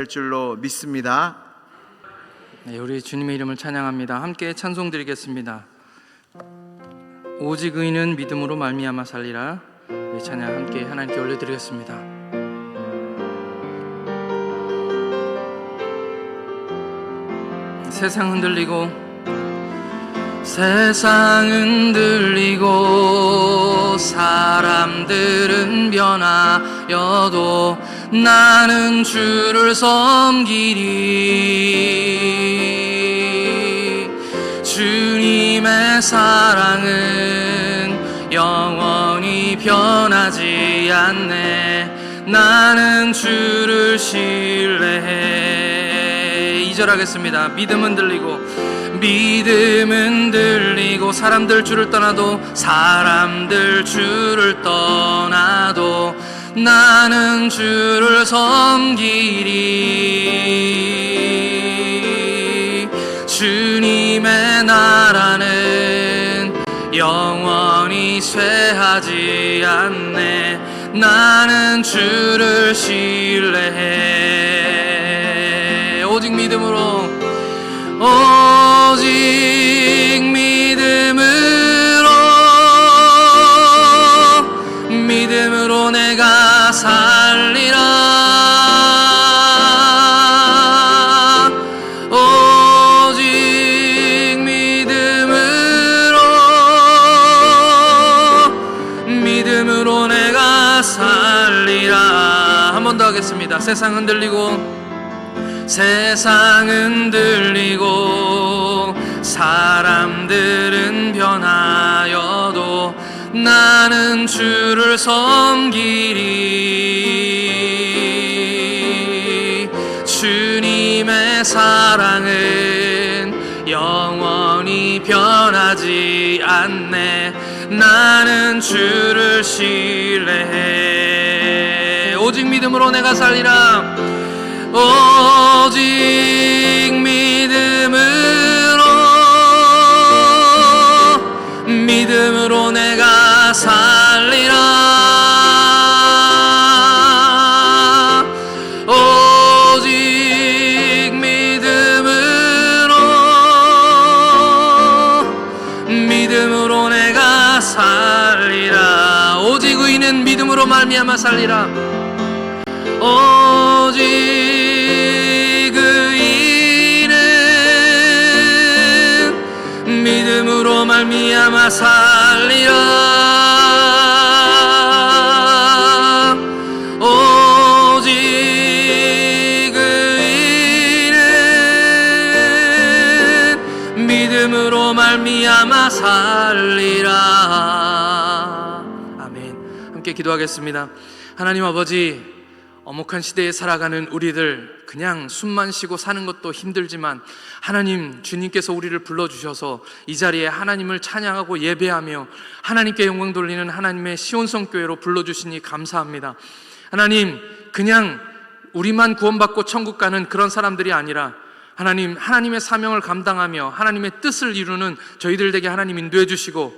될 줄로 믿습니다. 네, 우리 주님의 이름을 찬양합니다. 함께 찬송 드리겠습니다. 오직 의인은 믿음으로 말미암아 살리라. 이 찬양 함께 하나님께 올려드리겠습니다. 세상 흔들리고 사람들은 변하여도 나는 주를 섬기리. 주님의 사랑은 영원히 변하지 않네. 나는 주를 신뢰해. 2절 하겠습니다. 믿음은 들리고 사람들 주를 떠나도 나는 주를 섬기리. 주님의 나라는 영원히 쇠하지 않네. 나는 주를 신뢰해. 오직 믿음으로 내가 살리라. 오직 믿음으로 내가 살리라. 한 번 더 하겠습니다. 세상 흔들리고 사람들은 변하여도 나는 주를 섬기리. 주님의 사랑은 영원히 변하지 않네. 나는 주를 신뢰해. 오직 믿음으로 내가 살리라. 오직 믿음으로 내가 살리라. 오직 믿음으로 내가 살리라. 오직 의인은 믿음으로 말미암아 살리라. 오직 의인은 믿음으로 말미암아 살리라. 오직 의인은 믿음으로 말미암아 살리라. 아멘. 함께 기도하겠습니다. 하나님 아버지, 엄혹한 시대에 살아가는 우리들, 그냥 숨만 쉬고 사는 것도 힘들지만 하나님, 주님께서 우리를 불러주셔서 이 자리에 하나님을 찬양하고 예배하며 하나님께 영광 돌리는 하나님의 시온성교회로 불러주시니 감사합니다. 하나님, 그냥 우리만 구원받고 천국 가는 그런 사람들이 아니라 하나님, 하나님의 사명을 감당하며 하나님의 뜻을 이루는 저희들 되게 하나님 인도해 주시고,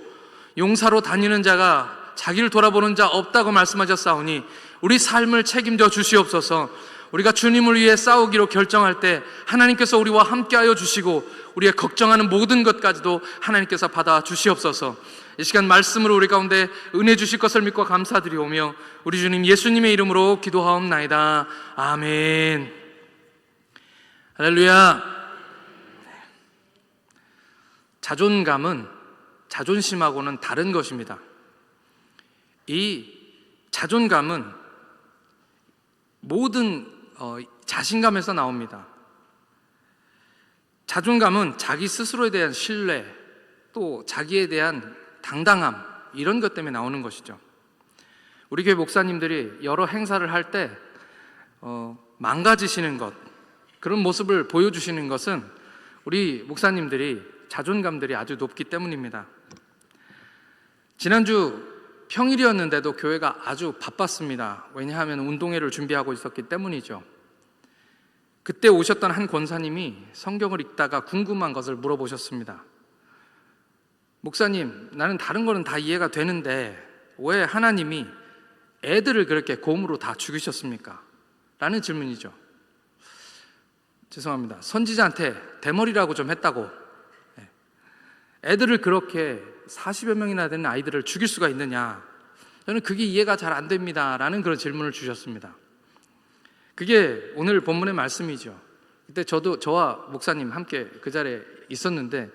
용사로 다니는 자가 자기를 돌아보는 자 없다고 말씀하셨사오니 우리 삶을 책임져 주시옵소서. 우리가 주님을 위해 싸우기로 결정할 때 하나님께서 우리와 함께하여 주시고 우리의 걱정하는 모든 것까지도 하나님께서 받아 주시옵소서. 이 시간 말씀으로 우리 가운데 은혜 주실 것을 믿고 감사드리오며 우리 주님 예수님의 이름으로 기도하옵나이다. 아멘. 할렐루야. 자존감은 자존심하고는 다른 것입니다. 이 자존감은 모든 자신감에서 나옵니다. 자존감은 자기 스스로에 대한 신뢰, 또 자기에 대한 당당함, 이런 것 때문에 나오는 것이죠. 우리 교회 목사님들이 여러 행사를 할 때 망가지시는 것, 그런 모습을 보여주시는 것은 우리 목사님들이 자존감들이 아주 높기 때문입니다. 지난주 평일이었는데도 교회가 아주 바빴습니다. 왜냐하면 운동회를 준비하고 있었기 때문이죠. 그때 오셨던 한 권사님이 성경을 읽다가 궁금한 것을 물어보셨습니다. 목사님, 나는 다른 거는 다 이해가 되는데 왜 하나님이 애들을 그렇게 곰으로 다 죽이셨습니까? 라는 질문이죠. 죄송합니다. 선지자한테 대머리라고 좀 했다고. 애들을 그렇게 40여 명이나 되는 아이들을 죽일 수가 있느냐? 저는 그게 이해가 잘 안 됩니다 라는 그런 질문을 주셨습니다. 그게 오늘 본문의 말씀이죠. 그때 저와 목사님 함께 그 자리에 있었는데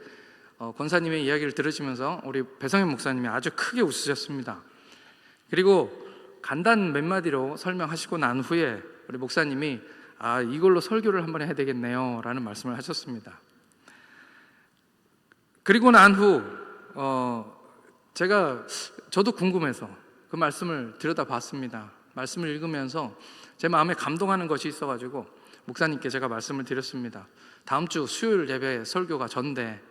권사님의 이야기를 들으시면서 우리 배성현 목사님이 아주 크게 웃으셨습니다. 그리고 간단 몇 마디로 설명하시고 난 후에 우리 목사님이 이걸로 설교를 한번 해야 되겠네요 라는 말씀을 하셨습니다. 그리고 난 후 저도 궁금해서 그 말씀을 들여다봤습니다. 말씀을 읽으면서 제 마음에 감동하는 것이 있어가지고 목사님께 제가 말씀을 드렸습니다. 다음 주 수요일 예배 설교가 전데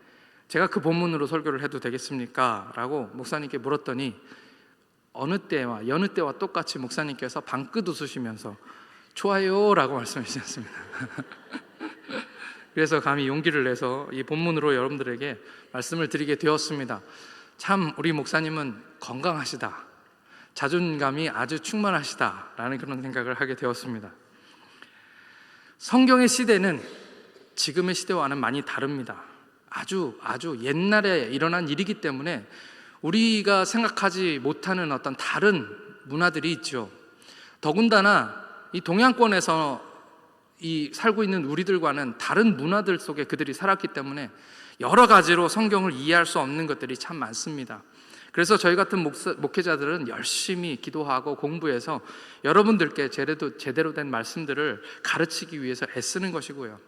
제가 그 본문으로 설교를 해도 되겠습니까? 라고 목사님께 물었더니 어느 때와 여느 때와 똑같이 목사님께서 방긋 웃으시면서 좋아요 라고 말씀해 주셨습니다. 그래서 감히 용기를 내서 이 본문으로 여러분들에게 말씀을 드리게 되었습니다. 참 우리 목사님은 건강하시다, 자존감이 아주 충만하시다 라는 그런 생각을 하게 되었습니다. 성경의 시대는 지금의 시대와는 많이 다릅니다. 아주 옛날에 일어난 일이기 때문에 우리가 생각하지 못하는 어떤 다른 문화들이 있죠. 더군다나 이 동양권에서 살고 있는 우리들과는 다른 문화들 속에 그들이 살았기 때문에 여러 가지로 성경을 이해할 수 없는 것들이 참 많습니다. 그래서 저희 같은 목회자들은 열심히 기도하고 공부해서 여러분들께 제대로 된 말씀들을 가르치기 위해서 애쓰는 것이고요.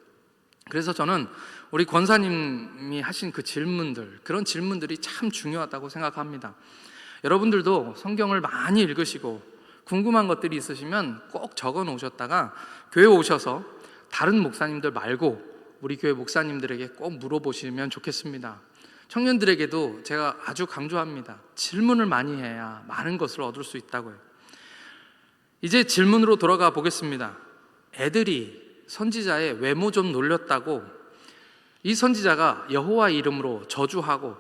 그래서 저는 우리 권사님이 하신 그 질문들, 그런 질문들이 참 중요하다고 생각합니다. 여러분들도 성경을 많이 읽으시고 궁금한 것들이 있으시면 꼭 적어 놓으셨다가 교회 오셔서 다른 목사님들 말고 우리 교회 목사님들에게 꼭 물어보시면 좋겠습니다. 청년들에게도 제가 아주 강조합니다. 질문을 많이 해야 많은 것을 얻을 수 있다고요. 이제 질문으로 돌아가 보겠습니다. 애들이 선지자의 외모 좀 놀렸다고 이 선지자가 여호와 이름으로 저주하고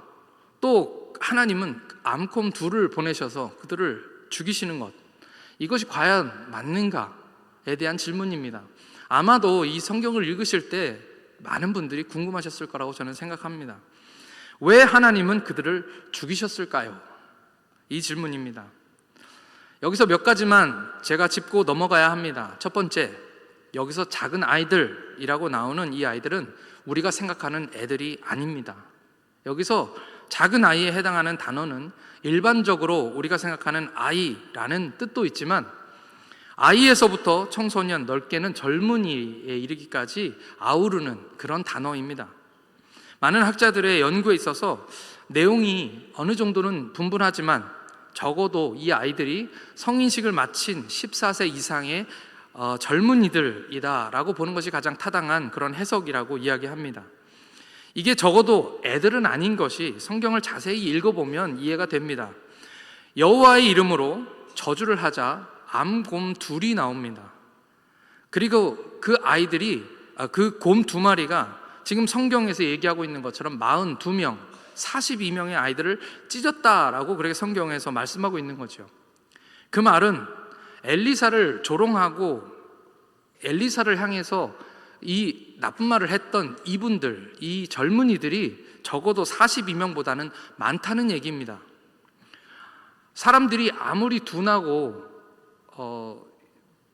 또 하나님은 암곰 둘을 보내셔서 그들을 죽이시는 것, 이것이 과연 맞는가에 대한 질문입니다. 아마도 이 성경을 읽으실 때 많은 분들이 궁금하셨을 거라고 저는 생각합니다. 왜 하나님은 그들을 죽이셨을까요? 이 질문입니다. 여기서 몇 가지만 제가 짚고 넘어가야 합니다. 첫 번째, 여기서 작은 아이들이라고 나오는 이 아이들은 우리가 생각하는 애들이 아닙니다. 여기서 작은 아이에 해당하는 단어는 일반적으로 우리가 생각하는 아이라는 뜻도 있지만 아이에서부터 청소년, 넓게는 젊은이에 이르기까지 아우르는 그런 단어입니다. 많은 학자들의 연구에 있어서 내용이 어느 정도는 분분하지만 적어도 이 아이들이 성인식을 마친 14세 이상의 젊은이들이다 라고 보는 것이 가장 타당한 그런 해석이라고 이야기합니다. 이게 적어도 애들은 아닌 것이 성경을 자세히 읽어보면 이해가 됩니다. 여호와의 이름으로 저주를 하자 암곰 둘이 나옵니다. 그리고 그 아이들이 그 곰 두 마리가 지금 성경에서 얘기하고 있는 것처럼 42명, 42명의 아이들을 찢었다라고 그렇게 성경에서 말씀하고 있는 거죠. 그 말은 엘리사를 조롱하고 엘리사를 향해서 이 나쁜 말을 했던 이분들, 이 젊은이들이 적어도 42명보다는 많다는 얘기입니다. 사람들이 아무리 둔하고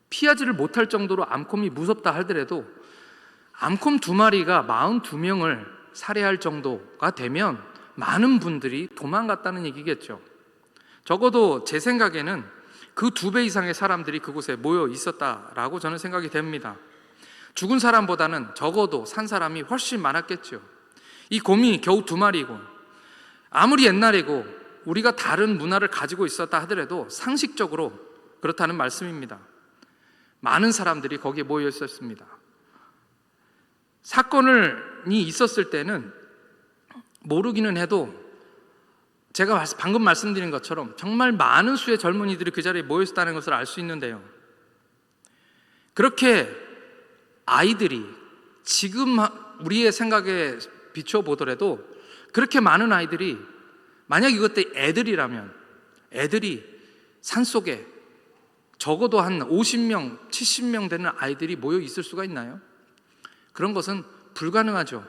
피하지를 못할 정도로 암곰이 무섭다 하더라도 암곰 두 마리가 42명을 살해할 정도가 되면 많은 분들이 도망갔다는 얘기겠죠. 적어도 제 생각에는 그 2배 이상의 사람들이 그곳에 모여 있었다라고 저는 생각이 됩니다. 죽은 사람보다는 적어도 산 사람이 훨씬 많았겠죠. 이 곰이 겨우 2마리고 아무리 옛날이고 우리가 다른 문화를 가지고 있었다 하더라도 상식적으로 그렇다는 말씀입니다. 많은 사람들이 거기에 모여 있었습니다. 사건이 있었을 때는 모르기는 해도 제가 방금 말씀드린 것처럼 정말 많은 수의 젊은이들이 그 자리에 모여 있었다는 것을 알 수 있는데요. 그렇게 아이들이 지금 우리의 생각에 비춰보더라도 그렇게 많은 아이들이 만약 이것들이 애들이라면 애들이 산속에 적어도 한 50명, 70명 되는 아이들이 모여 있을 수가 있나요? 그런 것은 불가능하죠.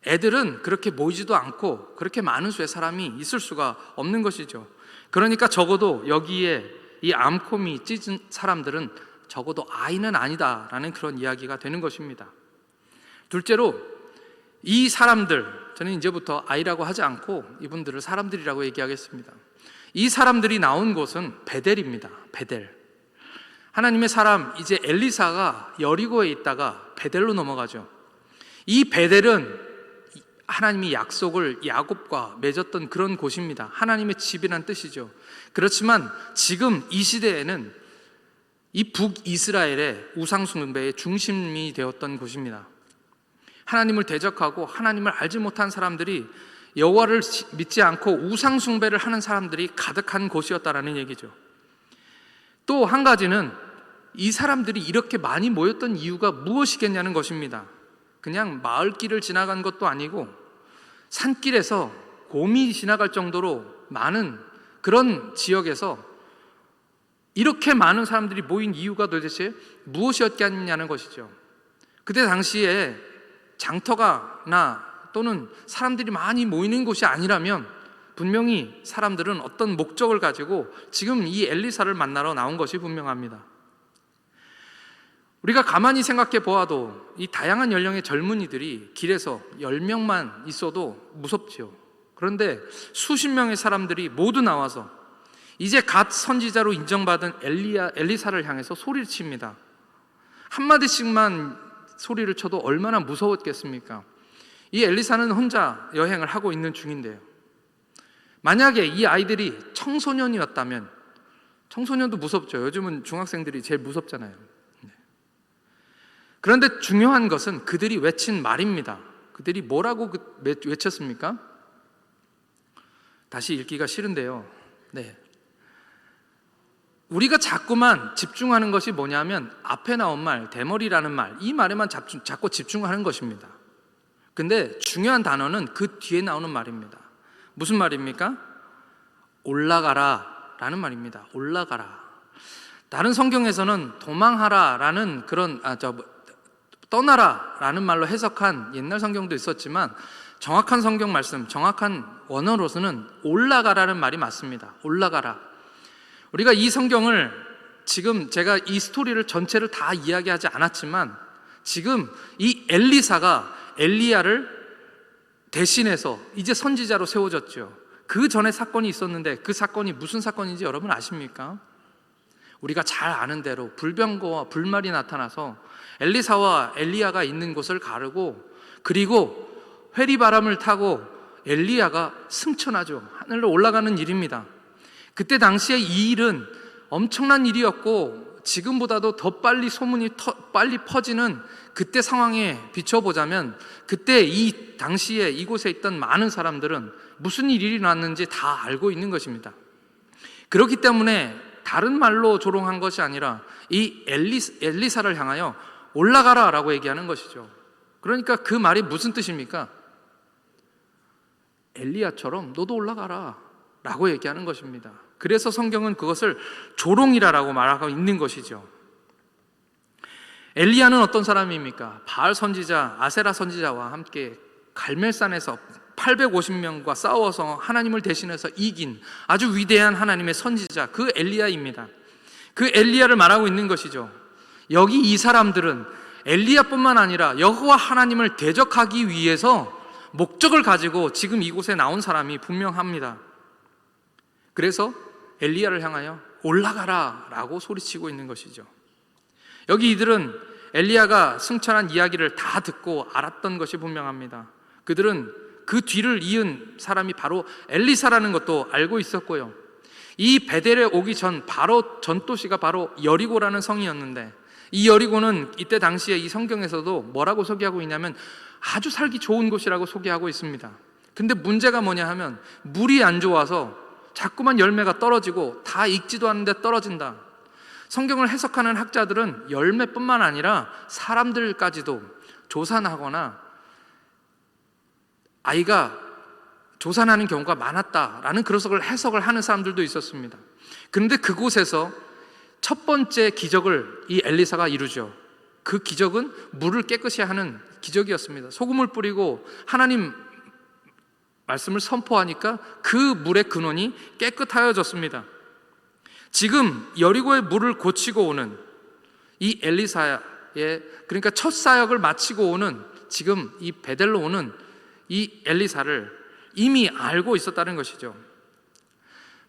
애들은 그렇게 모이지도 않고 그렇게 많은 수의 사람이 있을 수가 없는 것이죠. 그러니까 적어도 여기에 이 암콤이 찢은 사람들은 적어도 아이는 아니다라는 그런 이야기가 되는 것입니다. 둘째로 이 사람들, 저는 이제부터 아이라고 하지 않고 이분들을 사람들이라고 얘기하겠습니다. 이 사람들이 나온 곳은 베델입니다. 베델. 하나님의 사람, 이제 엘리사가 여리고에 있다가 베델로 넘어가죠. 이 베델은 하나님이 약속을 야곱과 맺었던 그런 곳입니다. 하나님의 집이란 뜻이죠. 그렇지만 지금 이 시대에는 이 북이스라엘의 우상숭배의 중심이 되었던 곳입니다. 하나님을 대적하고 하나님을 알지 못한 사람들이, 여호와를 믿지 않고 우상숭배를 하는 사람들이 가득한 곳이었다라는 얘기죠. 또 한 가지는 이 사람들이 이렇게 많이 모였던 이유가 무엇이겠냐는 것입니다. 그냥 마을길을 지나간 것도 아니고 산길에서 곰이 지나갈 정도로 많은 그런 지역에서 이렇게 많은 사람들이 모인 이유가 도대체 무엇이었겠냐는 것이죠. 그때 당시에 장터가나 또는 사람들이 많이 모이는 곳이 아니라면 분명히 사람들은 어떤 목적을 가지고 지금 이 엘리사를 만나러 나온 것이 분명합니다. 우리가 가만히 생각해 보아도 이 다양한 연령의 젊은이들이 길에서 10명만 있어도 무섭지요. 그런데 수십 명의 사람들이 모두 나와서 이제 갓 선지자로 인정받은 엘리사를 향해서 소리를 칩니다. 한마디씩만 소리를 쳐도 얼마나 무서웠겠습니까? 이 엘리사는 혼자 여행을 하고 있는 중인데요. 만약에 이 아이들이 청소년이었다면, 청소년도 무섭죠. 요즘은 중학생들이 제일 무섭잖아요. 그런데 중요한 것은 그들이 외친 말입니다. 그들이 뭐라고 외쳤습니까? 다시 읽기가 싫은데요. 우리가 자꾸만 집중하는 것이 뭐냐면 앞에 나온 말, 대머리라는 말, 이 말에만 자꾸 집중하는 것입니다. 근데 중요한 단어는 그 뒤에 나오는 말입니다. 무슨 말입니까? 올라가라 라는 말입니다. 올라가라. 다른 성경에서는 도망하라 라는 그런 떠나라 라는 말로 해석한 옛날 성경도 있었지만, 정확한 성경 말씀, 정확한 원어로서는 올라가라는 말이 맞습니다. 올라가라. 우리가 이 성경을, 지금 제가 이 스토리를 전체를 다 이야기하지 않았지만, 지금 이 엘리사가 엘리야를 대신해서 이제 선지자로 세워졌죠. 그 전에 사건이 있었는데 그 사건이 무슨 사건인지 여러분 아십니까? 우리가 잘 아는 대로 불병거와 불말이 나타나서 엘리사와 엘리야가 있는 곳을 가르고, 그리고 회리바람을 타고 엘리야가 승천하죠. 하늘로 올라가는 일입니다. 그때 당시에 이 일은 엄청난 일이었고, 지금보다도 더 빨리 소문이 빨리 퍼지는 그때 상황에 비춰보자면, 그때 이 당시에 이곳에 있던 많은 사람들은 무슨 일이 일어났는지 다 알고 있는 것입니다. 그렇기 때문에 다른 말로 조롱한 것이 아니라 이 엘리사를 향하여 올라가라 라고 얘기하는 것이죠. 그러니까 그 말이 무슨 뜻입니까? 엘리야처럼 너도 올라가라 라고 얘기하는 것입니다. 그래서 성경은 그것을 조롱이라고 말하고 있는 것이죠. 엘리야는 어떤 사람입니까? 바알 선지자, 아세라 선지자와 함께 갈멜산에서 850명과 싸워서 하나님을 대신해서 이긴 아주 위대한 하나님의 선지자, 그 엘리야입니다. 그 엘리야를 말하고 있는 것이죠. 여기 이 사람들은 엘리야뿐만 아니라 여호와 하나님을 대적하기 위해서 목적을 가지고 지금 이곳에 나온 사람이 분명합니다. 그래서 엘리야를 향하여 올라가라 라고 소리치고 있는 것이죠. 여기 이들은 엘리야가 승천한 이야기를 다 듣고 알았던 것이 분명합니다. 그들은 그 뒤를 이은 사람이 바로 엘리사라는 것도 알고 있었고요. 이 베델에 오기 전 바로 전도시가 바로 여리고라는 성이었는데, 이 여리고는 이때 당시에 이 성경에서도 뭐라고 소개하고 있냐면 아주 살기 좋은 곳이라고 소개하고 있습니다. 근데 문제가 뭐냐 하면 물이 안 좋아서 자꾸만 열매가 떨어지고 다 익지도 않는데 떨어진다. 성경을 해석하는 학자들은 열매뿐만 아니라 사람들까지도 조산하거나 아이가 조산하는 경우가 많았다라는 그런 해석을 하는 사람들도 있었습니다. 그런데 그곳에서 첫 번째 기적을 이 엘리사가 이루죠. 그 기적은 물을 깨끗이 하는 기적이었습니다. 소금을 뿌리고 하나님 말씀을 선포하니까 그 물의 근원이 깨끗하여졌습니다. 지금 여리고의 물을 고치고 오는 이 엘리사의, 그러니까 첫 사역을 마치고 오는 지금 이 베델로 오는 이 엘리사를 이미 알고 있었다는 것이죠.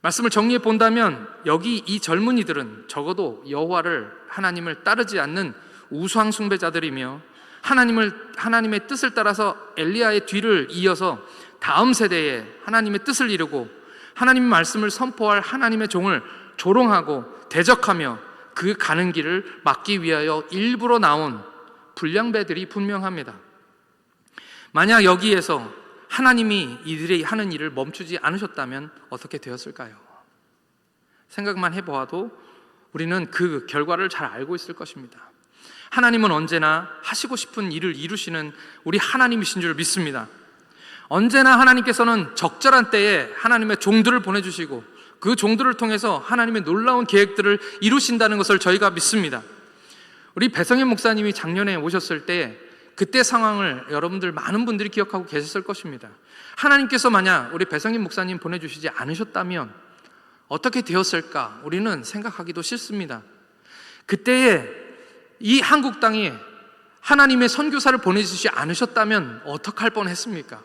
말씀을 정리해 본다면 여기 이 젊은이들은 적어도 여호와를, 하나님을 따르지 않는 우상 숭배자들이며 하나님의 뜻을 따라서 엘리야의 뒤를 이어서 다음 세대에 하나님의 뜻을 이루고 하나님의 말씀을 선포할 하나님의 종을 조롱하고 대적하며 그 가는 길을 막기 위하여 일부러 나온 불량배들이 분명합니다. 만약 여기에서 하나님이 이들이 하는 일을 멈추지 않으셨다면 어떻게 되었을까요? 생각만 해보아도 우리는 그 결과를 잘 알고 있을 것입니다. 하나님은 언제나 하시고 싶은 일을 이루시는 우리 하나님이신 줄 믿습니다. 언제나 하나님께서는 적절한 때에 하나님의 종들을 보내주시고 그 종들을 통해서 하나님의 놀라운 계획들을 이루신다는 것을 저희가 믿습니다. 우리 배성현 목사님이 작년에 오셨을 때 그때 상황을 여러분들 많은 분들이 기억하고 계셨을 것입니다. 하나님께서 만약 우리 배성현 목사님 보내주시지 않으셨다면 어떻게 되었을까? 우리는 생각하기도 싫습니다. 그때에 이 한국 땅에 하나님의 선교사를 보내주시지 않으셨다면 어떡할 뻔했습니까?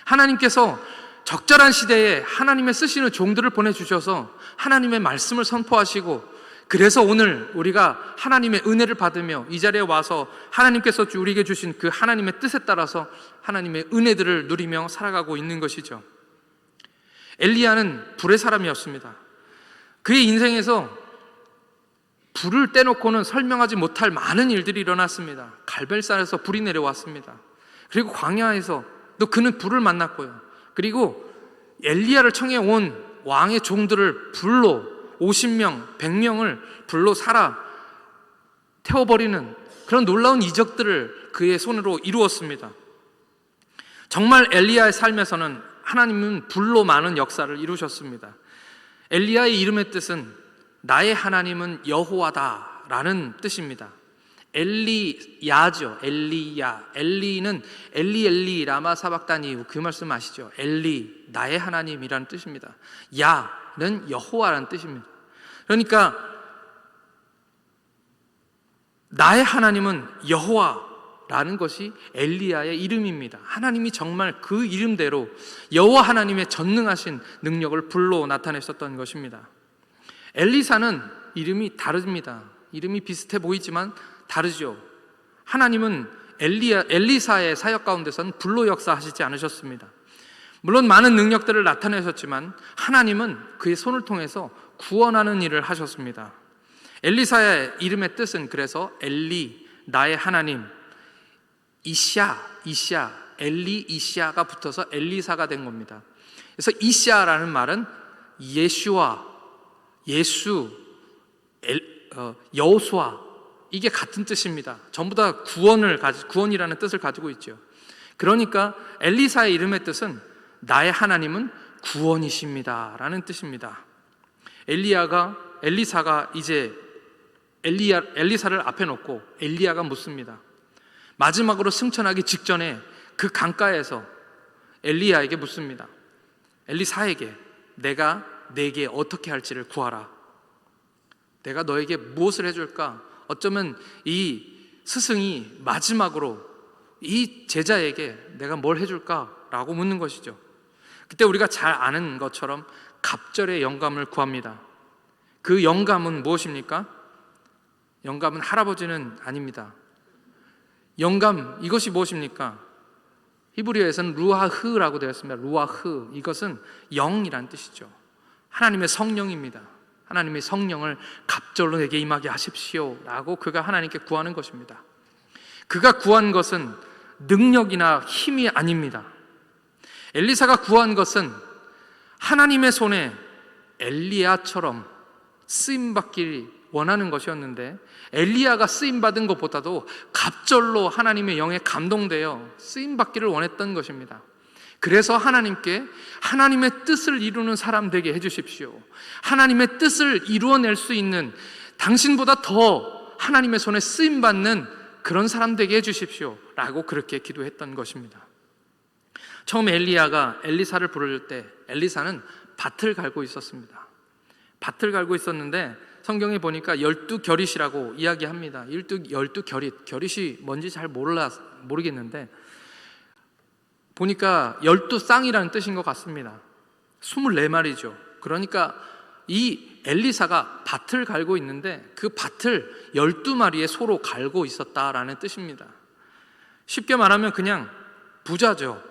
하나님께서 적절한 시대에 하나님의 쓰시는 종들을 보내주셔서 하나님의 말씀을 선포하시고, 그래서 오늘 우리가 하나님의 은혜를 받으며 이 자리에 와서 하나님께서 우리에게 주신 그 하나님의 뜻에 따라서 하나님의 은혜들을 누리며 살아가고 있는 것이죠. 엘리야는 불의 사람이었습니다. 그의 인생에서 불을 떼놓고는 설명하지 못할 많은 일들이 일어났습니다. 갈멜산에서 불이 내려왔습니다. 그리고 광야에서 또 그는 불을 만났고요. 그리고 엘리야를 청해 온 왕의 종들을 불로 50명, 100명을 불로 살아 태워버리는 그런 놀라운 이적들을 그의 손으로 이루었습니다. 정말 엘리야의 삶에서는 하나님은 불로 많은 역사를 이루셨습니다. 엘리야의 이름의 뜻은 나의 하나님은 여호와다 라는 뜻입니다. 엘리야죠. 엘리야. 엘리는 엘리 라마 사박다니, 그 말씀 아시죠? 엘리, 나의 하나님이라는 뜻입니다. 야는 여호와라는 뜻입니다. 그러니까 나의 하나님은 여호와라는 것이 엘리야의 이름입니다. 하나님이 정말 그 이름대로 여호와 하나님의 전능하신 능력을 불로 나타냈었던 것입니다. 엘리사는 이름이 다릅니다. 이름이 비슷해 보이지만 다르죠. 하나님은 엘리사의 사역 가운데서는 불로 역사하시지 않으셨습니다. 물론 많은 능력들을 나타내셨지만 하나님은 그의 손을 통해서 구원하는 일을 하셨습니다. 엘리사의 이름의 뜻은 그래서 엘리, 나의 하나님, 이시아, 엘리 이시아가 붙어서 엘리사가 된 겁니다. 그래서 이시아라는 말은 예슈아, 예수, 여호수아, 이게 같은 뜻입니다. 전부 다 구원이라는 뜻을 가지고 있죠. 그러니까 엘리사의 이름의 뜻은 나의 하나님은 구원이십니다 라는 뜻입니다. 엘리사가 이제 엘리사를 앞에 놓고 엘리야가 묻습니다. 마지막으로 승천하기 직전에 그 강가에서 엘리야에게 묻습니다. 엘리사에게 내가 네게 어떻게 할지를 구하라. 내가 너에게 무엇을 해줄까? 어쩌면 이 스승이 마지막으로 이 제자에게 내가 뭘 해줄까? 라고 묻는 것이죠. 그때 우리가 잘 아는 것처럼 갑절의 영감을 구합니다. 그 영감은 무엇입니까? 영감은 할아버지는 아닙니다. 영감, 이것이 무엇입니까? 히브리어에서는 루아흐라고 되어 있습니다. 루아흐, 이것은 영이란 뜻이죠. 하나님의 성령입니다. 하나님의 성령을 갑절로 내게 임하게 하십시오 라고 그가 하나님께 구하는 것입니다. 그가 구한 것은 능력이나 힘이 아닙니다. 엘리사가 구한 것은 하나님의 손에 엘리야처럼 쓰임받기를 원하는 것이었는데, 엘리야가 쓰임받은 것보다도 갑절로 하나님의 영에 감동되어 쓰임받기를 원했던 것입니다. 그래서 하나님께 하나님의 뜻을 이루는 사람 되게 해주십시오. 하나님의 뜻을 이루어낼 수 있는, 당신보다 더 하나님의 손에 쓰임받는 그런 사람 되게 해주십시오 라고 그렇게 기도했던 것입니다. 처음 엘리야가 엘리사를 부를 때 엘리사는 밭을 갈고 있었습니다. 밭을 갈고 있었는데 성경에 보니까 12겨릿이라고 이야기합니다. 12겨릿, 겨릿이 뭔지 잘 모르겠는데 보니까 12쌍이라는 뜻인 것 같습니다. 24마리죠. 그러니까 이 엘리사가 밭을 갈고 있는데 그 밭을 12마리의 소로 갈고 있었다라는 뜻입니다. 쉽게 말하면 그냥 부자죠.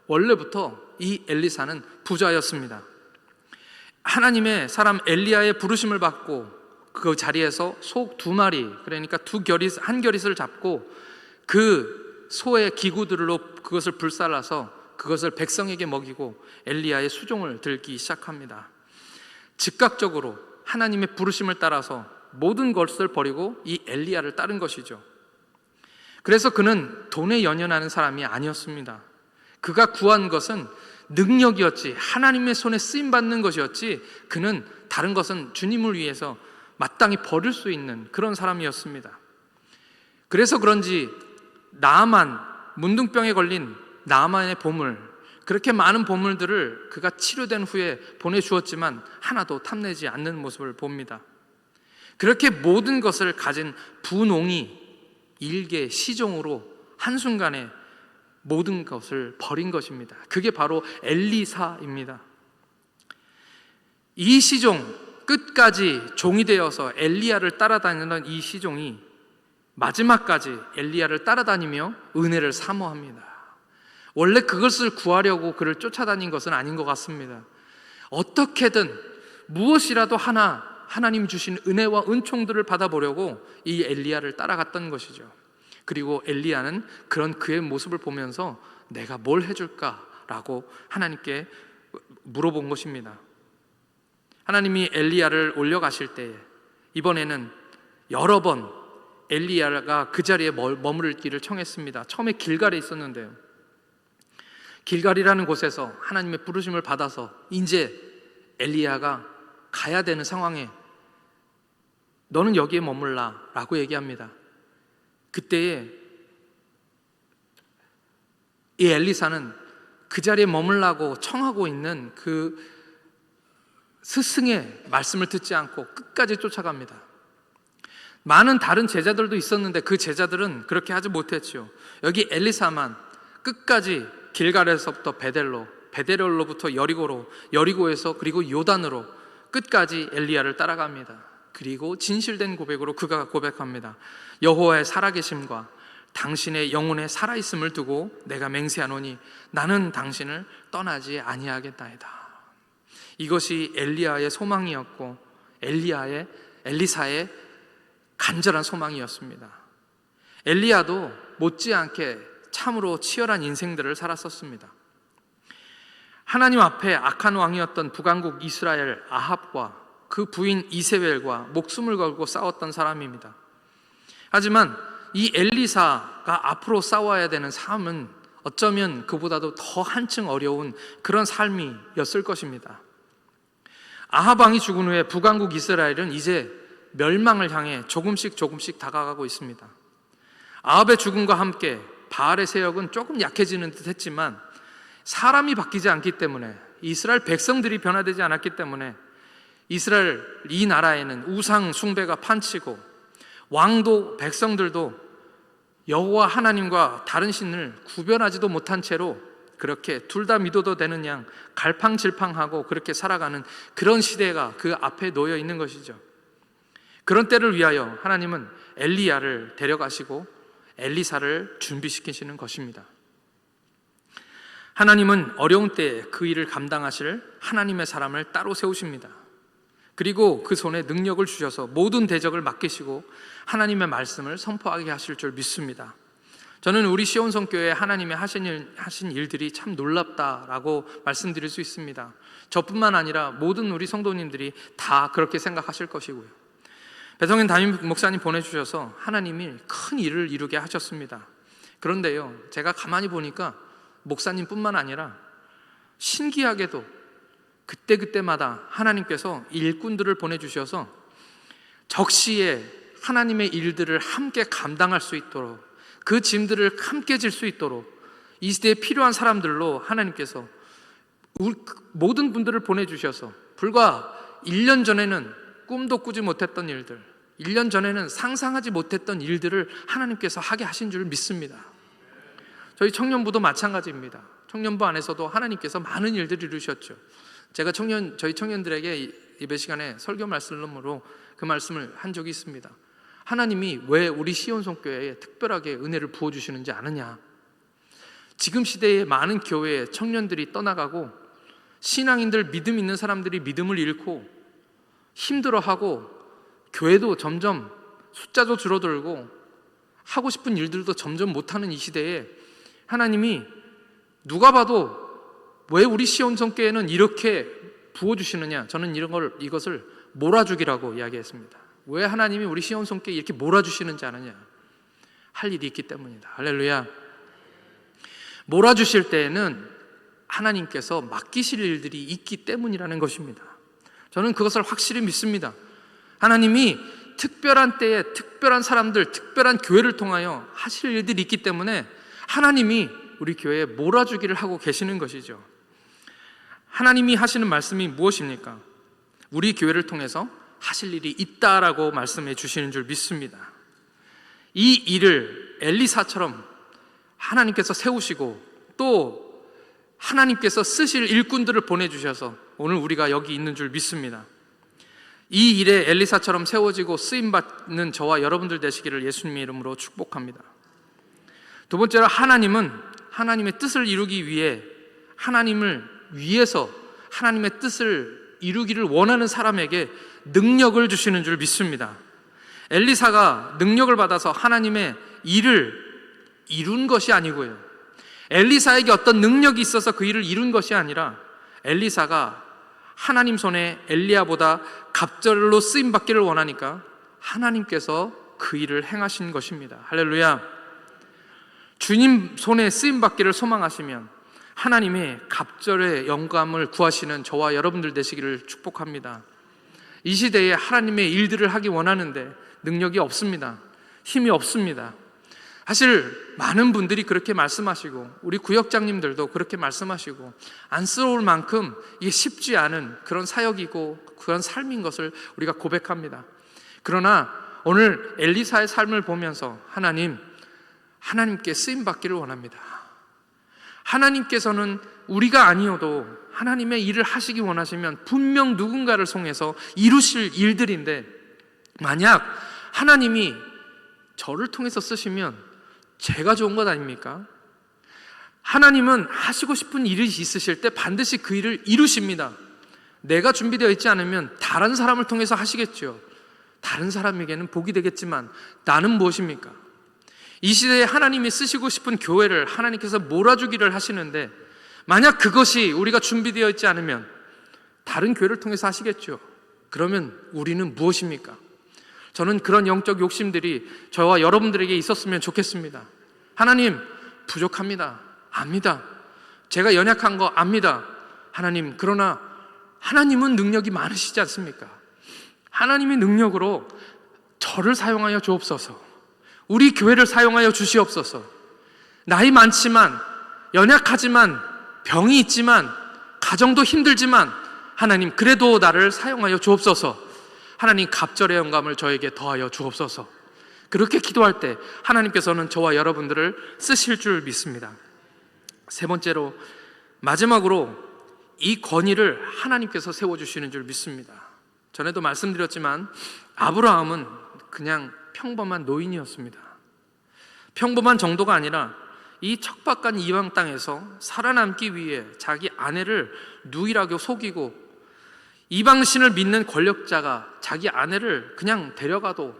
원래부터 이 엘리사는 부자였습니다. 하나님의 사람 엘리야의 부르심을 받고 그 자리에서 소 2마리, 그러니까 한 겨릿을 잡고 그 소의 기구들로 그것을 불살라서 그것을 백성에게 먹이고 엘리야의 수종을 들기 시작합니다. 즉각적으로 하나님의 부르심을 따라서 모든 것을 버리고 이 엘리야를 따른 것이죠. 그래서 그는 돈에 연연하는 사람이 아니었습니다. 그가 구한 것은 능력이었지 하나님의 손에 쓰임받는 것이었지 그는 다른 것은 주님을 위해서 마땅히 버릴 수 있는 그런 사람이었습니다. 그래서 그런지 문둥병에 걸린 나아만의 보물, 그렇게 많은 보물들을 그가 치료된 후에 보내주었지만 하나도 탐내지 않는 모습을 봅니다. 그렇게 모든 것을 가진 분홍이 일개 시종으로 한순간에 모든 것을 버린 것입니다. 그게 바로 엘리사입니다. 이 시종, 끝까지 종이 되어서 엘리야를 따라다니던 이 시종이 마지막까지 엘리야를 따라다니며 은혜를 사모합니다. 원래 그것을 구하려고 그를 쫓아다닌 것은 아닌 것 같습니다. 어떻게든 무엇이라도 하나님 주신 은혜와 은총들을 받아보려고 이 엘리야를 따라갔던 것이죠. 그리고 엘리야는 그런 그의 모습을 보면서 내가 뭘 해줄까라고 하나님께 물어본 것입니다. 하나님이 엘리야를 올려가실 때에 이번에는 여러 번 엘리야가 그 자리에 머무르기를 청했습니다. 처음에 길갈에 있었는데요, 길갈이라는 곳에서 하나님의 부르심을 받아서 이제 엘리야가 가야 되는 상황에 너는 여기에 머물라 라고 얘기합니다. 그때에 이 엘리사는 그 자리에 머물라고 청하고 있는 그 스승의 말씀을 듣지 않고 끝까지 쫓아갑니다. 많은 다른 제자들도 있었는데 그 제자들은 그렇게 하지 못했죠. 여기 엘리사만 끝까지 길갈에서부터 베델로부터 여리고로, 여리고에서 그리고 요단으로 끝까지 엘리야를 따라갑니다. 그리고 진실된 고백으로 그가 고백합니다. 여호와의 살아계심과 당신의 영혼의 살아있음을 두고 내가 맹세하노니 나는 당신을 떠나지 아니하겠나이다. 이것이 엘리야의 소망이었고 엘리사의 간절한 소망이었습니다. 엘리야도 못지않게 참으로 치열한 인생들을 살았었습니다. 하나님 앞에 악한 왕이었던 북왕국 이스라엘 아합과 그 부인 이세벨과 목숨을 걸고 싸웠던 사람입니다. 하지만 이 엘리사가 앞으로 싸워야 되는 삶은 어쩌면 그보다도 더 한층 어려운 그런 삶이었을 것입니다. 아합 왕이 죽은 후에 북왕국 이스라엘은 이제 멸망을 향해 조금씩 다가가고 있습니다. 아합의 죽음과 함께 바알의 세력은 조금 약해지는 듯 했지만 사람이 바뀌지 않기 때문에, 이스라엘 백성들이 변화되지 않았기 때문에 이스라엘 이 나라에는 우상 숭배가 판치고 왕도 백성들도 여호와 하나님과 다른 신을 구별하지도 못한 채로 그렇게 둘 다 믿어도 되는 양 갈팡질팡하고 그렇게 살아가는 그런 시대가 그 앞에 놓여 있는 것이죠. 그런 때를 위하여 하나님은 엘리야를 데려가시고 엘리사를 준비시키시는 것입니다. 하나님은 어려운 때에 그 일을 감당하실 하나님의 사람을 따로 세우십니다. 그리고 그 손에 능력을 주셔서 모든 대적을 맡기시고 하나님의 말씀을 선포하게 하실 줄 믿습니다. 저는 우리 시온성교회에 하나님의 하신 일들이 참 놀랍다라고 말씀드릴 수 있습니다. 저뿐만 아니라 모든 우리 성도님들이 다 그렇게 생각하실 것이고요. 배성현 담임 목사님 보내주셔서 하나님이 큰 일을 이루게 하셨습니다. 그런데요, 제가 가만히 보니까 목사님뿐만 아니라 신기하게도 그때마다 하나님께서 일꾼들을 보내주셔서 적시에 하나님의 일들을 함께 감당할 수 있도록, 그 짐들을 함께 질 수 있도록 이 시대에 필요한 사람들로 하나님께서 모든 분들을 보내주셔서 불과 1년 전에는 꿈도 꾸지 못했던 일들, 1년 전에는 상상하지 못했던 일들을 하나님께서 하게 하신 줄 믿습니다. 저희 청년부도 마찬가지입니다. 청년부 안에서도 하나님께서 많은 일들을 이루셨죠. 제가 저희 청년들에게 예배 시간에 설교 말씀으로 그 말씀을 한 적이 있습니다. 하나님이 왜 우리 시온성교회에 특별하게 은혜를 부어주시는지 아느냐? 지금 시대에 많은 교회에 청년들이 떠나가고 신앙인들, 믿음 있는 사람들이 믿음을 잃고 힘들어하고 교회도 점점 숫자도 줄어들고 하고 싶은 일들도 점점 못하는 이 시대에 하나님이 누가 봐도 왜 우리 시온성교회는 이렇게 부어주시느냐? 저는 이것을 몰아주기라고 이야기했습니다. 왜 하나님이 우리 시온성교회에 이렇게 몰아주시는지 아느냐? 할 일이 있기 때문이다. 할렐루야. 몰아주실 때에는 하나님께서 맡기실 일들이 있기 때문이라는 것입니다. 저는 그것을 확실히 믿습니다. 하나님이 특별한 때에 특별한 사람들, 특별한 교회를 통하여 하실 일들이 있기 때문에 하나님이 우리 교회에 몰아주기를 하고 계시는 것이죠. 하나님이 하시는 말씀이 무엇입니까? 우리 교회를 통해서 하실 일이 있다라고 말씀해 주시는 줄 믿습니다. 이 일을 엘리사처럼 하나님께서 세우시고 또 하나님께서 쓰실 일꾼들을 보내주셔서 오늘 우리가 여기 있는 줄 믿습니다. 이 일에 엘리사처럼 세워지고 쓰임받는 저와 여러분들 되시기를 예수님의 이름으로 축복합니다. 두 번째로, 하나님은 하나님의 뜻을 이루기 위해 하나님을 위해서 하나님의 뜻을 이루기를 원하는 사람에게 능력을 주시는 줄 믿습니다. 엘리사가 능력을 받아서 하나님의 일을 이룬 것이 아니고요, 엘리사에게 어떤 능력이 있어서 그 일을 이룬 것이 아니라 엘리사가 하나님 손에 엘리야보다 갑절로 쓰임받기를 원하니까 하나님께서 그 일을 행하신 것입니다. 할렐루야. 주님 손에 쓰임받기를 소망하시면 하나님의 갑절의 영감을 구하시는 저와 여러분들 되시기를 축복합니다. 이 시대에 하나님의 일들을 하기 원하는데 능력이 없습니다. 힘이 없습니다. 사실 많은 분들이 그렇게 말씀하시고 우리 구역장님들도 그렇게 말씀하시고 안쓰러울 만큼 이게 쉽지 않은 그런 사역이고 그런 삶인 것을 우리가 고백합니다. 그러나 오늘 엘리사의 삶을 보면서 하나님께 쓰임받기를 원합니다. 하나님께서는 우리가 아니어도 하나님의 일을 하시기 원하시면 분명 누군가를 통해서 이루실 일들인데, 만약 하나님이 저를 통해서 쓰시면 제가 좋은 것 아닙니까? 하나님은 하시고 싶은 일이 있으실 때 반드시 그 일을 이루십니다. 내가 준비되어 있지 않으면 다른 사람을 통해서 하시겠죠. 다른 사람에게는 복이 되겠지만 나는 무엇입니까? 이 시대에 하나님이 쓰시고 싶은 교회를 하나님께서 몰아주기를 하시는데, 만약 그것이 우리가 준비되어 있지 않으면 다른 교회를 통해서 하시겠죠. 그러면 우리는 무엇입니까? 저는 그런 영적 욕심들이 저와 여러분들에게 있었으면 좋겠습니다. 하나님, 부족합니다. 압니다. 제가 연약한 거 압니다. 하나님, 그러나 하나님은 능력이 많으시지 않습니까? 하나님의 능력으로 저를 사용하여 주옵소서. 우리 교회를 사용하여 주시옵소서. 나이 많지만, 연약하지만, 병이 있지만, 가정도 힘들지만 하나님, 그래도 나를 사용하여 주옵소서. 하나님, 갑절의 영감을 저에게 더하여 주옵소서. 그렇게 기도할 때 하나님께서는 저와 여러분들을 쓰실 줄 믿습니다. 세 번째로, 마지막으로 이 건의를 하나님께서 세워주시는 줄 믿습니다. 전에도 말씀드렸지만 아브라함은 그냥 평범한 노인이었습니다. 평범한 정도가 아니라 이 척박한 이방 땅에서 살아남기 위해 자기 아내를 누이라고 속이고, 이방신을 믿는 권력자가 자기 아내를 그냥 데려가도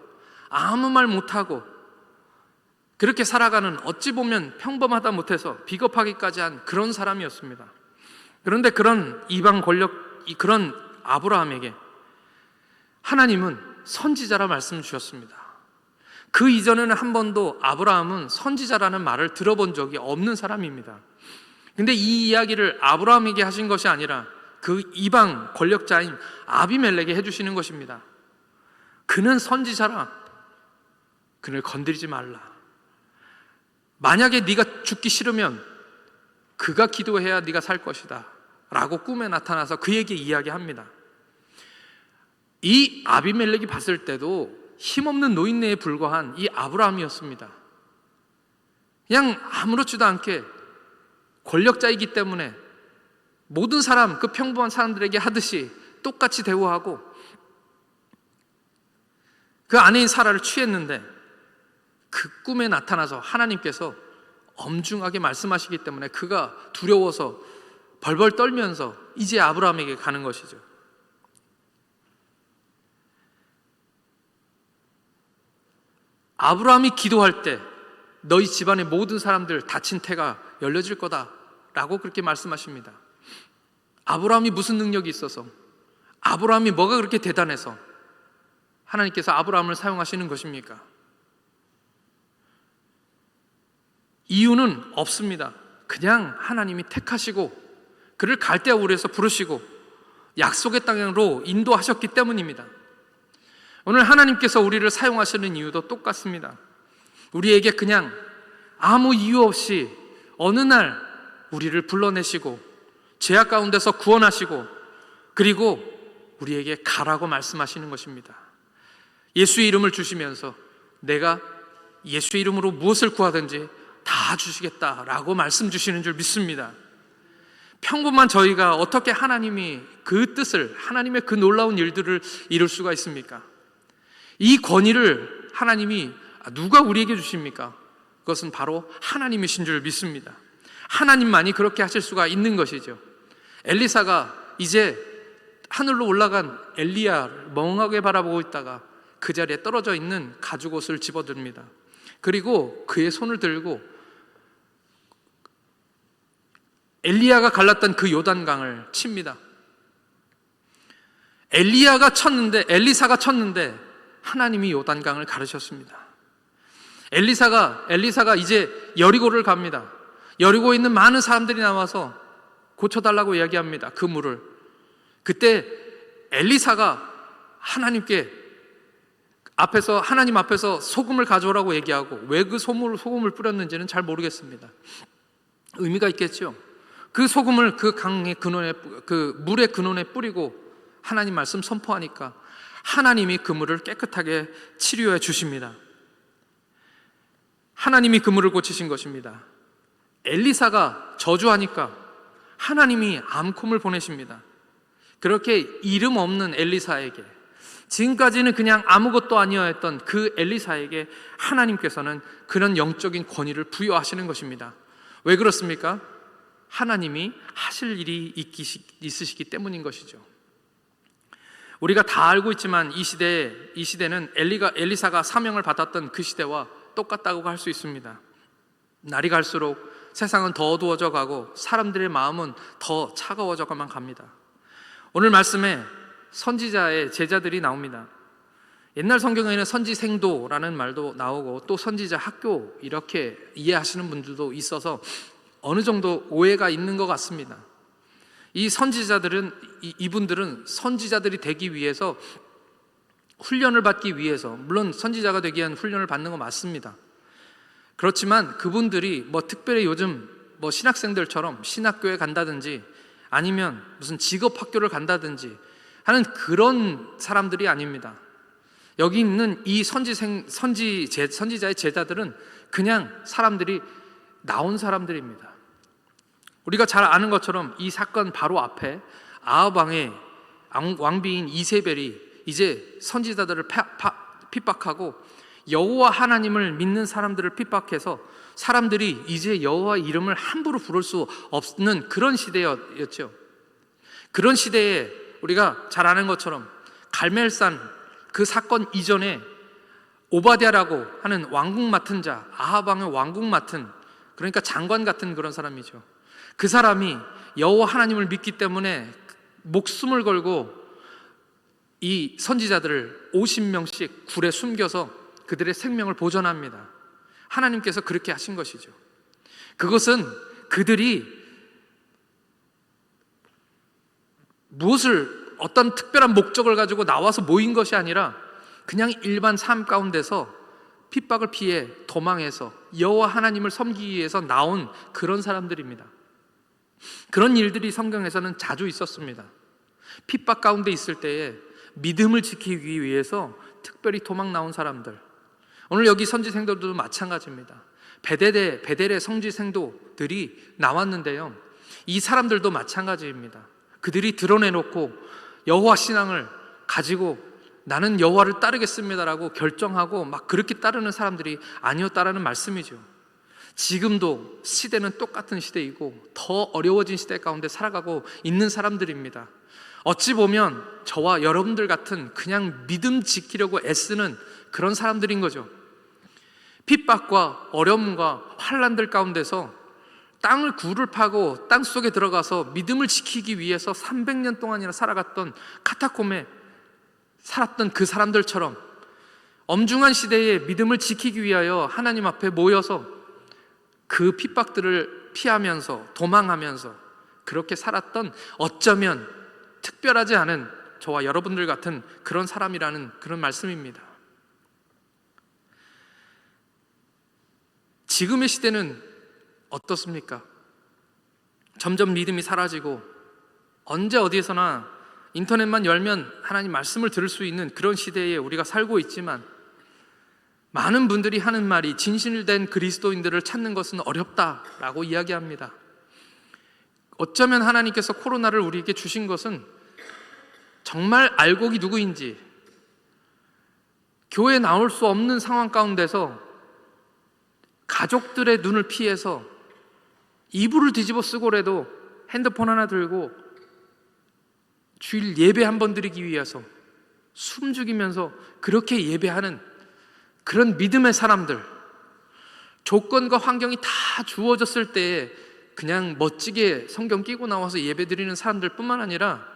아무 말 못하고 그렇게 살아가는, 어찌 보면 평범하다 못해서 비겁하기까지 한 그런 사람이었습니다. 그런데 그런 이방 그런 아브라함에게 하나님은 선지자라 말씀 주셨습니다. 그 이전에는 한 번도 아브라함은 선지자라는 말을 들어본 적이 없는 사람입니다. 근데 이 이야기를 아브라함에게 하신 것이 아니라 그 이방 권력자인 아비멜렉에게 해주시는 것입니다. 그는 선지자라. 그를 건드리지 말라. 만약에 네가 죽기 싫으면 그가 기도해야 네가 살 것이다 라고 꿈에 나타나서 그에게 이야기합니다. 이 아비멜렉이 봤을 때도 힘없는 노인네에 불과한 이 아브라함이었습니다. 그냥 아무렇지도 않게 권력자이기 때문에 모든 사람, 그 평범한 사람들에게 하듯이 똑같이 대우하고 그 아내인 사라를 취했는데 그 꿈에 나타나서 하나님께서 엄중하게 말씀하시기 때문에 그가 두려워서 벌벌 떨면서 이제 아브라함에게 가는 것이죠. 아브라함이 기도할 때 너희 집안의 모든 사람들 닫힌 태가 열려질 거다 라고 그렇게 말씀하십니다. 아브라함이 무슨 능력이 있어서, 아브라함이 뭐가 그렇게 대단해서 하나님께서 아브라함을 사용하시는 것입니까? 이유는 없습니다. 그냥 하나님이 택하시고 그를 갈대아 우르에서 부르시고 약속의 땅으로 인도하셨기 때문입니다. 오늘 하나님께서 우리를 사용하시는 이유도 똑같습니다. 우리에게 그냥 아무 이유 없이 어느 날 우리를 불러내시고 죄악 가운데서 구원하시고 그리고 우리에게 가라고 말씀하시는 것입니다. 예수의 이름을 주시면서 내가 예수의 이름으로 무엇을 구하든지 다 주시겠다라고 말씀 주시는 줄 믿습니다. 평범한 저희가 어떻게 하나님이 그 뜻을, 하나님의 그 놀라운 일들을 이룰 수가 있습니까? 이 권위를 하나님이 누가 우리에게 주십니까? 그것은 바로 하나님이신 줄 믿습니다. 하나님만이 그렇게 하실 수가 있는 것이죠. 엘리사가 이제 하늘로 올라간 엘리야를 멍하게 바라보고 있다가 그 자리에 떨어져 있는 가죽옷을 집어듭니다. 그리고 그의 손을 들고 엘리야가 갈랐던 그 요단강을 칩니다. 엘리사가 쳤는데 하나님이 요단강을 가르셨습니다. 엘리사가 이제 여리고를 갑니다. 여리고에 있는 많은 사람들이 나와서 고쳐달라고 이야기합니다. 그 물을. 그때 엘리사가 하나님 앞에서 소금을 가져오라고 얘기하고 왜 그 소금을 뿌렸는지는 잘 모르겠습니다. 의미가 있겠죠. 그 소금을 그 강의 근원에, 그 물의 근원에 뿌리고 하나님 말씀 선포하니까 하나님이 그 물을 깨끗하게 치료해 주십니다. 하나님이 그 물을 고치신 것입니다. 엘리사가 저주하니까 하나님이 암콤을 보내십니다. 그렇게 이름 없는 엘리사에게, 지금까지는 그냥 아무것도 아니었던 그 엘리사에게 하나님께서는 그런 영적인 권위를 부여하시는 것입니다. 왜 그렇습니까? 하나님이 하실 일이 있으시기 때문인 것이죠. 우리가 다 알고 있지만 이 시대는 엘리사가 사명을 받았던 그 시대와 똑같다고 할 수 있습니다. 날이 갈수록 세상은 더 어두워져 가고 사람들의 마음은 더 차가워져만 갑니다. 오늘 말씀에 선지자의 제자들이 나옵니다. 옛날 성경에는 선지생도라는 말도 나오고 또 선지자 학교 이렇게 이해하시는 분들도 있어서 어느 정도 오해가 있는 것 같습니다. 이 선지자들은, 이분들은 선지자들이 되기 위해서 훈련을 받기 위해서, 물론 선지자가 되기 위한 훈련을 받는 거 맞습니다. 그렇지만 그분들이 특별히 요즘 신학생들처럼 신학교에 간다든지 아니면 무슨 직업학교를 간다든지 하는 그런 사람들이 아닙니다. 여기 있는 이 선지자의 제자들은 그냥 사람들이 나온 사람들입니다. 우리가 잘 아는 것처럼 이 사건 바로 앞에 아합 왕의 왕비인 이세벨이 이제 선지자들을 핍박하고 여호와 하나님을 믿는 사람들을 핍박해서 사람들이 이제 여호와 이름을 함부로 부를 수 없는 그런 시대였죠. 그런 시대에 우리가 잘 아는 것처럼 갈멜산 그 사건 이전에 오바댜라고 하는 왕국 맡은 자, 아합 왕의 왕국 맡은, 그러니까 장관 같은 그런 사람이죠. 그 사람이 여호와 하나님을 믿기 때문에 목숨을 걸고 이 선지자들을 50명씩 굴에 숨겨서 그들의 생명을 보존합니다. 하나님께서 그렇게 하신 것이죠. 그것은 그들이 어떤 특별한 목적을 가지고 나와서 모인 것이 아니라 그냥 일반 삶 가운데서 핍박을 피해 도망해서 여호와 하나님을 섬기기 위해서 나온 그런 사람들입니다. 그런 일들이 성경에서는 자주 있었습니다. 핍박 가운데 있을 때에 믿음을 지키기 위해서 특별히 도망 나온 사람들, 오늘 여기 선지생들도 마찬가지입니다. 베델의 선지생도들이 나왔는데요, 이 사람들도 마찬가지입니다. 그들이 드러내놓고 여호와 신앙을 가지고 나는 여호와를 따르겠습니다라고 결정하고 막 그렇게 따르는 사람들이 아니었다라는 말씀이죠. 지금도 시대는 똑같은 시대이고 더 어려워진 시대 가운데 살아가고 있는 사람들입니다. 어찌 보면 저와 여러분들 같은 그냥 믿음 지키려고 애쓰는 그런 사람들인 거죠. 핍박과 어려움과 환난들 가운데서 땅을 굴을 파고 땅 속에 들어가서 믿음을 지키기 위해서 300년 동안이나 살아갔던 카타콤에 살았던 그 사람들처럼 엄중한 시대에 믿음을 지키기 위하여 하나님 앞에 모여서 그 핍박들을 피하면서 도망하면서 그렇게 살았던 어쩌면 특별하지 않은 저와 여러분들 같은 그런 사람이라는 그런 말씀입니다. 지금의 시대는 어떻습니까? 점점 믿음이 사라지고 언제 어디에서나 인터넷만 열면 하나님 말씀을 들을 수 있는 그런 시대에 우리가 살고 있지만, 많은 분들이 하는 말이 진실된 그리스도인들을 찾는 것은 어렵다라고 이야기합니다. 어쩌면 하나님께서 코로나를 우리에게 주신 것은 정말 알곡이 누구인지, 교회에 나올 수 없는 상황 가운데서 가족들의 눈을 피해서 이불을 뒤집어 쓰고라도 핸드폰 하나 들고 주일 예배 한 번 드리기 위해서 숨 죽이면서 그렇게 예배하는 그런 믿음의 사람들, 조건과 환경이 다 주어졌을 때에 그냥 멋지게 성경 끼고 나와서 예배 드리는 사람들 뿐만 아니라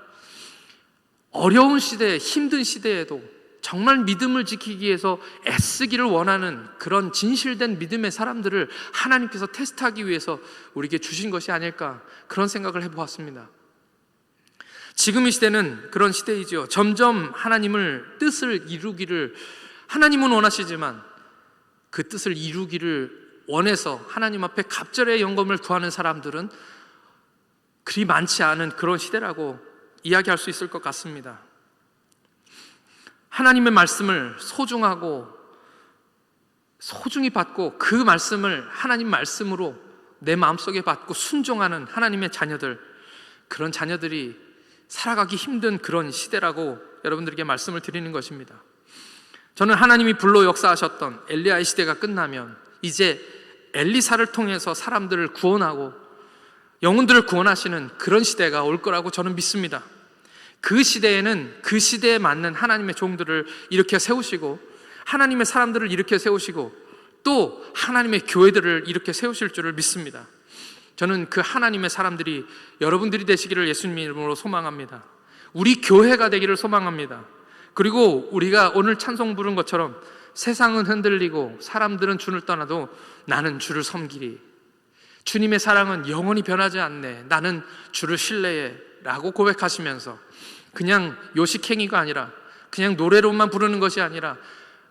어려운 시대, 힘든 시대에도 정말 믿음을 지키기 위해서 애쓰기를 원하는 그런 진실된 믿음의 사람들을 하나님께서 테스트하기 위해서 우리에게 주신 것이 아닐까, 그런 생각을 해보았습니다. 지금 이 시대는 그런 시대이죠. 점점 하나님을 뜻을 이루기를 하나님은 원하시지만 그 뜻을 이루기를 원해서 하나님 앞에 갑절의 영광을 구하는 사람들은 그리 많지 않은 그런 시대라고 이야기할 수 있을 것 같습니다. 하나님의 말씀을 소중히 받고 그 말씀을 하나님 말씀으로 내 마음속에 받고 순종하는 하나님의 자녀들, 그런 자녀들이 살아가기 힘든 그런 시대라고 여러분들에게 말씀을 드리는 것입니다. 저는 하나님이 불로 역사하셨던 엘리야의 시대가 끝나면 이제 엘리사를 통해서 사람들을 구원하고 영혼들을 구원하시는 그런 시대가 올 거라고 저는 믿습니다. 그 시대에는 그 시대에 맞는 하나님의 종들을 일으켜 세우시고 하나님의 사람들을 일으켜 세우시고 또 하나님의 교회들을 일으켜 세우실 줄을 믿습니다. 저는 그 하나님의 사람들이 여러분들이 되시기를 예수님 이름으로 소망합니다. 우리 교회가 되기를 소망합니다. 그리고 우리가 오늘 찬송 부른 것처럼 세상은 흔들리고 사람들은 주를 떠나도 나는 주를 섬기리, 주님의 사랑은 영원히 변하지 않네, 나는 주를 신뢰해 라고 고백하시면서 그냥 요식행위가 아니라 그냥 노래로만 부르는 것이 아니라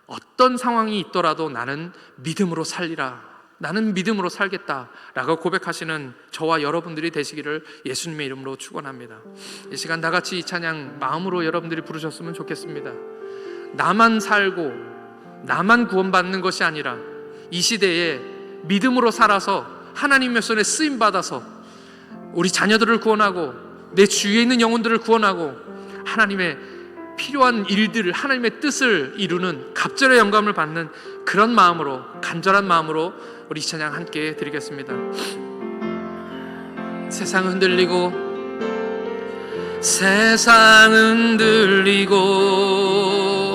어떤 상황이 있더라도 나는 믿음으로 살리라, 나는 믿음으로 살겠다라고 고백하시는 저와 여러분들이 되시기를 예수님의 이름으로 축원합니다. 이 시간 다 같이 이 찬양 마음으로 여러분들이 부르셨으면 좋겠습니다. 나만 살고 나만 구원받는 것이 아니라 이 시대에 믿음으로 살아서 하나님의 손에 쓰임받아서 우리 자녀들을 구원하고 내 주위에 있는 영혼들을 구원하고 하나님의 필요한 일들을, 하나님의 뜻을 이루는 갑절의 영감을 받는 그런 마음으로, 간절한 마음으로 우리 이 찬양 함께 드리겠습니다. 세상 흔들리고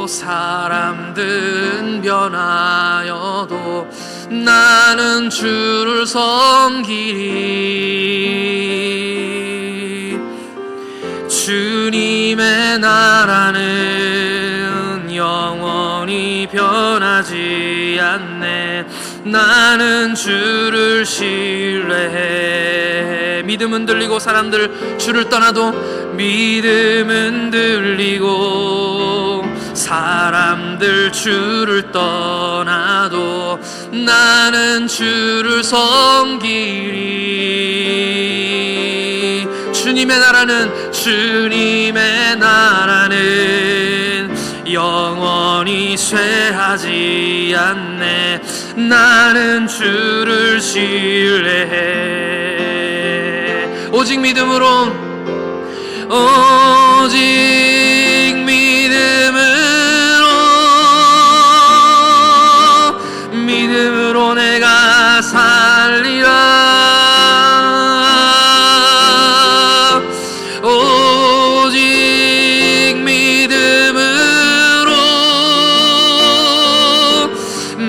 사람들은 변하여도 나는 주를 섬기리. 주님의 나라는 영원히 변하지 않네. 나는 주를 신뢰해. 믿음은 들리고 사람들 주를 떠나도 믿음은 들리고 사람들 주를 떠나도 나는 주를 섬기리. 주님의 나라는 영원히 쇠하지 않네. 나는 주를 신뢰해. 오직 믿음으로 내가 살리라. 오직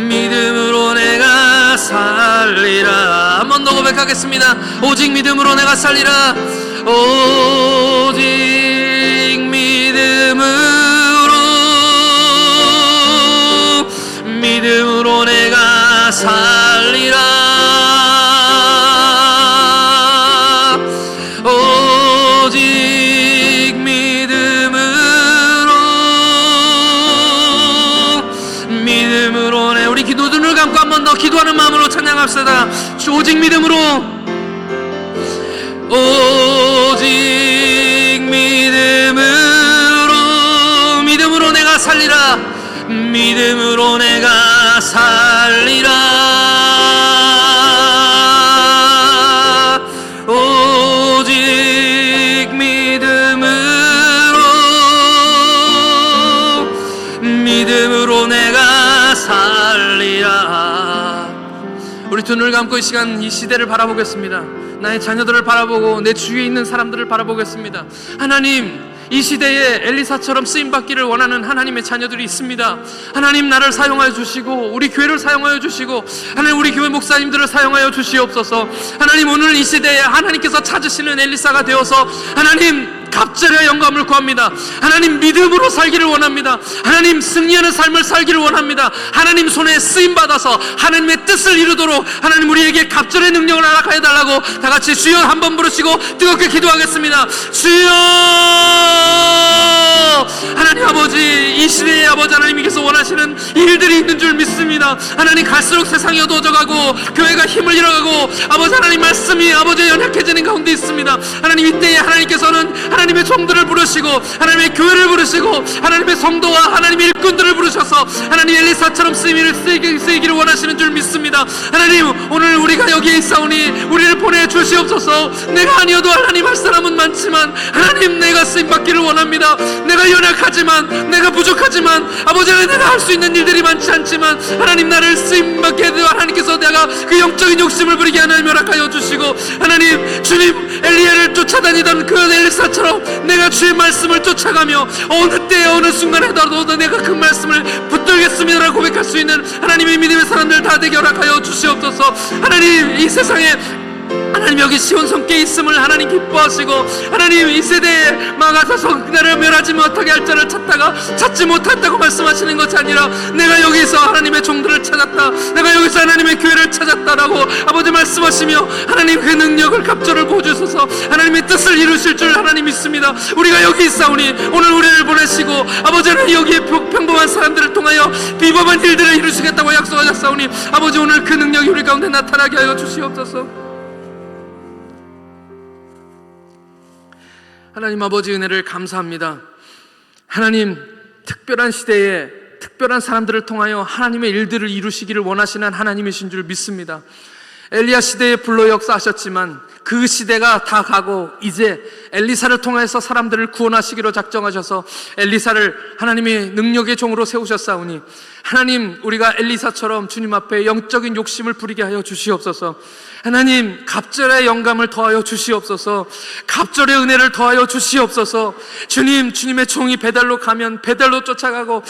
믿음으로 내가 살리라. 한 번 더 고백하겠습니다. 오직 믿음으로 내가 살리라. 오직 믿음으로 내가 살리라. 오직 믿음으로 우리 기도 눈을 감고 한 번 더 기도하는 마음으로 찬양합시다. 오직 믿음으로 내가 살리라. 믿음으로 내가 살리라. 오직 믿음으로 내가 살리라. 우리 두 눈을 감고 이 시간 이 시대를 바라보겠습니다. 나의 자녀들을 바라보고 내 주위에 있는 사람들을 바라보겠습니다. 하나님, 이 시대에 엘리사처럼 쓰임받기를 원하는 하나님의 자녀들이 있습니다. 하나님, 나를 사용하여 주시고 우리 교회를 사용하여 주시고 하나님, 우리 교회 목사님들을 사용하여 주시옵소서. 하나님, 오늘 이 시대에 하나님께서 찾으시는 엘리사가 되어서 하나님 갑절의 영감을 구합니다. 하나님, 믿음으로 살기를 원합니다. 하나님, 승리하는 삶을 살기를 원합니다. 하나님 손에 쓰임받아서 하나님의 뜻을 이루도록 하나님 우리에게 갑절의 능력을 허락하여 달라고 다 같이 주여 한번 부르시고 뜨겁게 기도하겠습니다. 주여! 하나님 아버지, 이 시대에 아버지 하나님께서 원하시는 일들이 있는 줄 믿습니다. 하나님, 갈수록 세상이 어두워져가고 교회가 힘을 잃어가고 아버지 하나님 말씀이 아버지 연약해지는 가운데 있습니다. 하나님, 이때에 하나님께서는 하나님의 종들을 부르시고 하나님의 교회를 부르시고 하나님의 성도와 하나님의 일꾼들을 부르셔서 하나님 엘리사처럼 쓰이기를 원하시는 줄 믿습니다. 하나님, 오늘 우리가 여기에 있사오니 우리를 보내주시옵소서. 내가 아니어도 하나님 할 사람은 많지만 하나님, 내가 쓰임받기를 원합니다. 내가 연약하지만, 내가 부족하지만 아버지 하나님, 내가 할 수 있는 일들이 많지 않지만 하나님, 나를 쓰임받게 해도 하나님께서 내가 그 영적인 욕심을 부리게 하나님 허락하여 주시고 하나님, 주님 엘리야를 쫓아다니던 그 엘리사처럼 내가 주의 말씀을 쫓아가며 어느 때에 어느 순간에도 내가 그 말씀을 붙들겠습니다라고 고백할 수 있는 하나님의 믿음의 사람들 다 되게 허락하여 주시옵소서. 하나님, 이 세상에 하나님 여기 시온성께 있음을 하나님 기뻐하시고 하나님, 이 세대에 막아서서 나를 멸하지 못하게 할 자를 찾다가 찾지 못한다고 말씀하시는 것이 아니라 내가 여기서 하나님의 종들을 찾았다, 내가 여기서 하나님의 교회를 찾았다라고 아버지 말씀하시며 하나님 그 능력을 갑절을 보여주셔서 하나님의 뜻을 이루실 줄 하나님 믿습니다. 우리가 여기 있사오니 오늘 우리를 보내시고 아버지는 여기에 평범한 사람들을 통하여 비범한 일들을 이루시겠다고 약속하셨사오니 아버지, 오늘 그 능력이 우리 가운데 나타나게 하여 주시옵소서. 하나님 아버지, 은혜를 감사합니다. 하나님, 특별한 시대에 특별한 사람들을 통하여 하나님의 일들을 이루시기를 원하시는 하나님이신 줄 믿습니다. 엘리야 시대에 불로 역사하셨지만 그 시대가 다 가고 이제 엘리사를 통해서 사람들을 구원하시기로 작정하셔서 엘리사를 하나님의 능력의 종으로 세우셨사오니 하나님, 우리가 엘리사처럼 주님 앞에 영적인 욕심을 부리게 하여 주시옵소서. 하나님, 갑절의 영감을 더하여 주시옵소서. 갑절의 은혜를 더하여 주시옵소서. 주님, 주님의 종이 베델로 가면 베델로 쫓아가고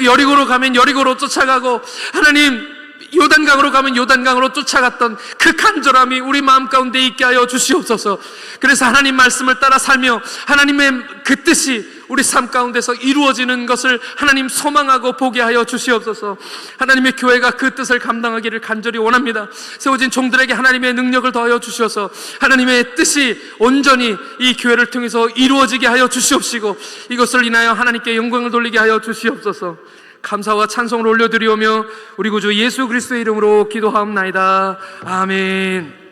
여리고로 가면 여리고로 쫓아가고 하나님, 요단강으로 가면 요단강으로 쫓아갔던 그 간절함이 우리 마음 가운데 있게 하여 주시옵소서. 그래서 하나님 말씀을 따라 살며 하나님의 그 뜻이 우리 삶 가운데서 이루어지는 것을 하나님 소망하고 보게 하여 주시옵소서. 하나님의 교회가 그 뜻을 감당하기를 간절히 원합니다. 세워진 종들에게 하나님의 능력을 더하여 주셔서 하나님의 뜻이 온전히 이 교회를 통해서 이루어지게 하여 주시옵시고, 이것을 인하여 하나님께 영광을 돌리게 하여 주시옵소서. 감사와 찬송을 올려드리오며 우리 구주 예수 그리스도의 이름으로 기도하옵나이다. 아멘.